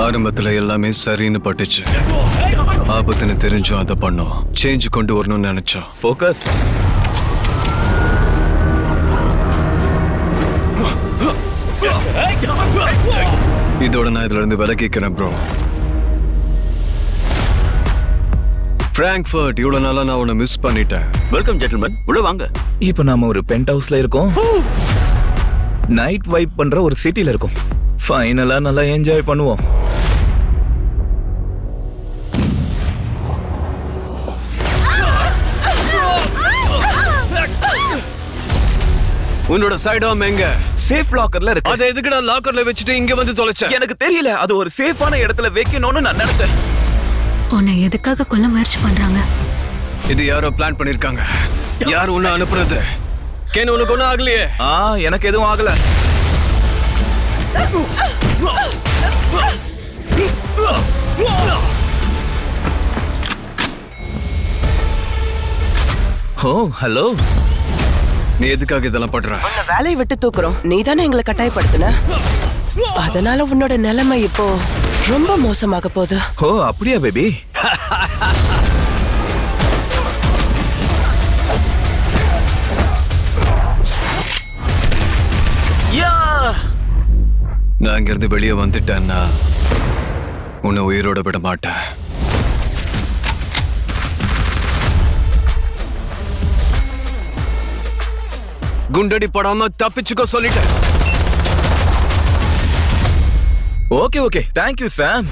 ஆரம்பத்துல எல்லாமே சரின்னு பட்டுச்சு. ஆபத்துன்னு தெரிஞ்சும் அதை பண்ணோம். சேஞ்ச் கொண்டு வரணும்னு நினைச்சோம். ஃபோக்கஸ். இதோட நான் இதுல இருந்து விலகிக்கிறேன் ப்ரோ. பிராங்க்ஃபர்ட், இவ்வளவு நாளா நான் உன்னை மிஸ் பண்ணிட்டேன். வெல்கம் ஜென்டில்மேன், உள்ள வாங்க. இப்போ நாம ஒரு பென்ட் ஹவுஸ்ல இருக்கோம். நைட் வைப் பண்ற ஒரு சிட்டில இருக்கோம். ஃபைனலா நல்லா என்ஜாய் பண்ணுவோம். உன்னோட சைட் ஆர்ம் எங்க? சேஃப் லாக்கர்ல இருக்கு. அதை எதுக்குடா லாக்கர்ல வச்சுட்டு இங்க வந்து தொலைச்ச? எனக்கு தெரியல, அது ஒரு சேஃபான இடத்துல வைக்கணும்னு நான் நினைச்சேன். உன்னை எதுக்காக கொல்ல முயற்சி பண்றாங்க? இது யாரோ பிளான் பண்ணிருக்காங்க. யார் உன்னை அனுப்புறது? கேன், உனக்கு ஒன்னும் ஆகலையே? எனக்கு எதுவும் ஆகல. ஓ ஹலோ. நீ எதுக்காக இதெல்லாம் பண்ற? உன்னை வேலையை விட்டு தூக்குறோம். நீ தானே எங்களை கட்டாயப்படுத்தின. அதனால உன்னோட நிலைமை இப்போ ரொம்ப மோசமாக போகுது. ஓ அப்படியா பேபி? நான் இங்கிருந்து வெளியே வந்துட்டேன்னா உன்னை உயிரோட விட மாட்டேன். குண்டடி படாம தப்பிச்சுக்கோ சொல்லிட்டேன். ஓகே ஓகே, தேங்க்யூ சாம்.